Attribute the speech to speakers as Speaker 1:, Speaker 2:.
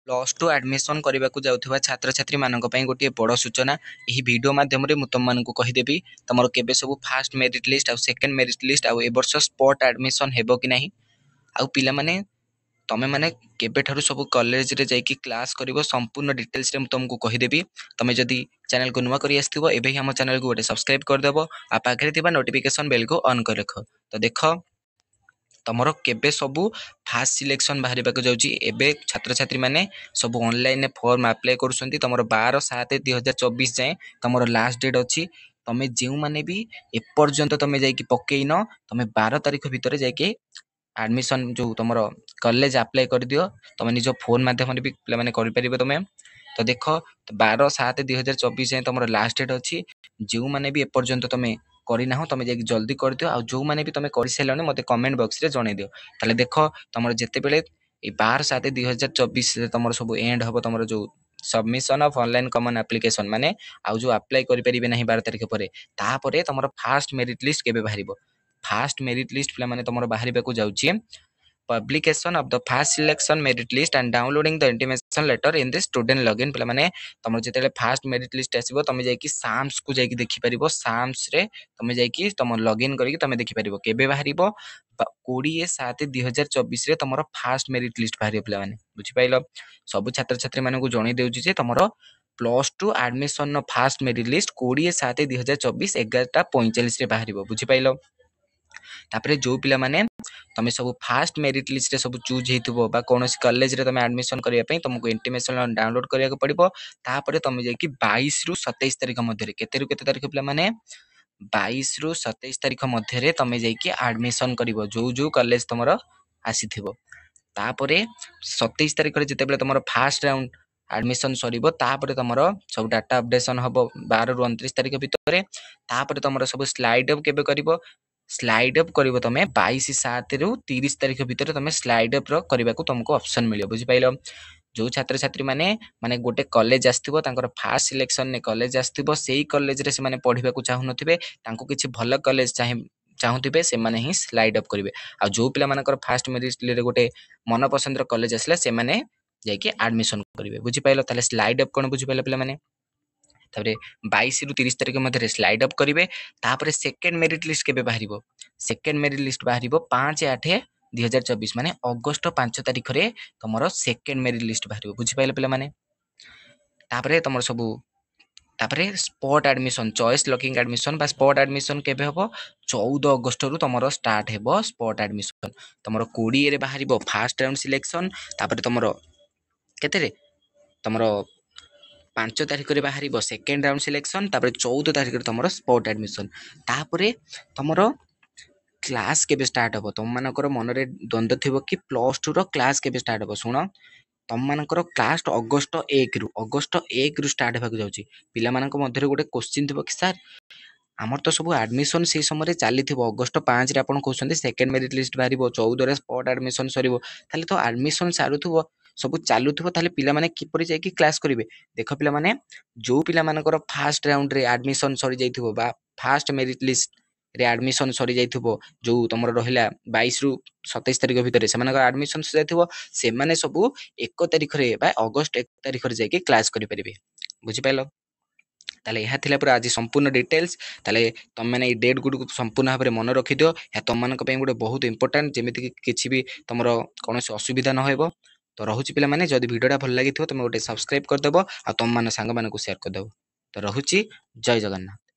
Speaker 1: Plus two admission करने को जाऊଥିବା छात्र छात्री मानक पई गोटे बड़ सूचना एही वीडियो माध्यम रे मु तुम मानकु कहिदेबी तमरो केबे सब फर्स्ट मेरिट लिस्ट आ सेकंड मेरिट लिस्ट आ ए वर्ष स्पॉट एडमिशन हेबो कि नाही आ पिला माने तमे माने केबे ठारू सब कॉलेज रे जाई कि क्लास करिवो संपूर्ण डिटेल्स रे मु तुमको कहिदेबी तमे जदी चैनल को नुवा करी आस्थिबो एबे ही हम चैनल को गोटे सब्सक्राइब कर देबो आ पाखरे थिबा नोटिफिकेशन बेल को ऑन कर रखो तो देखो तमरो केबे सबु फास्ट सिलेक्शन बाहरिबा को जाउची एबे छात्र छात्री माने सब ऑनलाइन फॉर्म अप्लाई करसंती तमरो 12/7/2024 जाए तमरो लास्ट डेट अछि तमे जेउ माने भी ए पर्यंत तमे जाई कि पकेइन तमे 12 तारिख भीतर जाई कि एडमिशन जो तमरो कॉलेज अप्लाई कर दियो तमे निजो फोन माध्यम रे भी प्ले माने कर परिबो तमे तो देखो 12/7/2024 जाए तमरो लास्ट डेट अछि जेउ माने भी ए पर्यंत तमे करना हो तुम जाकि जल्दी कर दियो आ जो माने भी तुम कर सारे मत कमेंट बॉक्स रे जणे दियो ताले देखो तुम जिते बेले 12/7/2024 तुम सब एंड हम तुम जो submission of online common application माने आउ जो अप्लाई करि परिबे नाही 12 तारिख परे तापरे तुम फास्ट मेरिट लिस्ट केबे बाहरिबो फास्ट मेरिट लिस्ट पिला माने तुम बाहरिबा को जाउची publication of the first selection merit list and downloading the intimation letter in the student login पिला माने तमर जेतेले फास्ट मेरिट लिस्ट आसीबो तमे जाई कि साम्स को जाई कि देखि परिबो साम्स रे तमे जाई कि तम लॉगिन करि कि तमे देखि परिबो केबे बाहरिबो 20/7/2024 रे तमरो फास्ट मेरिट लिस्ट बाहरिबो पिला माने बुझि पाइलो सब छात्र छात्री माने को जणी देउची जे तमरो प्लस टू एडमिशन नो फास्ट मेरिट लिस्ट 20/7/2024 11:45 रे बाहरिबो बुझि पाइलो तापरे जो पिला माने तमे सब फास्ट मेरिट लिस्ट रे सब चूज हेतुबो बा कोनोसी कॉलेज रे तमे एडमिशन करिया पई तुमको इंटीमेशन डाउनलोड करिया को पड़िबो तापरे तमे जाई कि 22 रु 27 तारिख मध्ये रे केते रु केते तारिख पिला माने 22 रु 27 तारिख मध्ये रे तमे जाई कि एडमिशन करिवो जो जो कॉलेज तमरो आसीथिबो तापरे 27 तारिख रे जते बेले तमरो फास्ट राउंड एडमिशन सरीबो तापरे तमरो सब डाटा अपडेशन हबो 12 रु 29 तारिख भितरे तापरे तमरो सब स्लाइड अप केबे करिवो स्लाइड अप करिवो तमे 22/7 रु 30 तारिख भितर तमे स्लाइड अप रो करबा को तुमको ऑप्शन मिलियो बुझि पाइलो जो छात्र छात्री माने माने गोटे कॉलेज आस्थिबो तांकर फास्ट सिलेक्शन ने कॉलेज आस्थिबो सेही कॉलेज रे से माने पढिबा को चाहु नथिबे तांको किछि भलो कॉलेज चाहुथिबे से माने ही स्लाइड अप करिवे आ जो पिला मानकर फास्ट मेरिट रे गोटे मन पसंद रो कॉलेज आसला से माने जाई कि एडमिशन करिवे बुझि पाइलो ताले स्लाइड अप कोन बुझि पाइलो पिला माने तापरे 22 रु 30 तारिख मध्ये स्लाइड अप करिवे तापरे सेकंड मेरिट लिस्ट केबे बाहरिबो सेकंड मेरिट लिस्ट बाहरिबो 5/8/2024 माने अगस्त 5 तारिख रे तमरो सेकंड मेरिट लिस्ट बाहरिबो बुझि पाइले पिला माने तापरे तमरो सब तापरे spot admission choice locking admission बा स्पॉट एडमिशन केबे हबो 14 अगस्त रु तमरो स्टार्ट हेबो स्पॉट एडमिशन तमरो 20 रे बाहरिबो फर्स्ट राउंड सिलेक्शन तापरे तमरो केते रे तमरो 5 तारिख रे बाहरी सेकेंड राउंड सिलेक्शन तापर 14 तारिख रे तमरो स्पॉट एडमिशन तापर तमरो क्लास केबे स्टार्ट हबो तुम मानकर मन रे द्वंद्व थिबो कि प्लस 2 रो क्लास केबे स्टार्ट हबो सुनो तुम मानकर क्लास अगस्त 1 रु स्टार्ट हेबाक जाउची पिला मानक मध्य गोटे क्वेश्चन थिबो कि सर आमर तो सब एडमिशन से समय चली अगस्त 5 रे आपण कहउछन्ते सेकंड मेरिट लिस्ट बाहरिबो 14 रे स्पॉट एडमिशन सरीबो ताले तो एडमिशन सारुथबो सब चालुथबो ताले पिला माने किपरि जाय कि क्लास करिवे देखो पिला माने जो पिला मानकर फर्स्ट राउंड रे एडमिशन सरी जाइथबो बा फर्स्ट मेरिट लिस्ट रे एडमिशन सरी जाइथबो जो तमरो रहिला 22 रु 27 तारिख भीतर से मानकर एडमिशन सरी जाइथबो से माने सब 1 तारिख रे बा अगस्त 1 तारिख रे जाय कि क्लास करि परिबे बुझि पाइलो ताले यह थिला पूरा आज संपूर्ण डिटेल्स ताले तुम माने डेट गुड को संपूर्ण भाव मन रखि दियो या तुम मानक पे गोटे बहुत इंपोर्टेंट जेमिति कि किछि भी तमरो कोनोसी असुविधा न होइबो तो रहुछि पिला माने जदि वीडियोटा भल लागिथिबो तुम गोटे सब्सक्राइब कर देबो आ तुम माने संग माने को शेयर कर देबो तो रहुछि जय जगन्नाथ।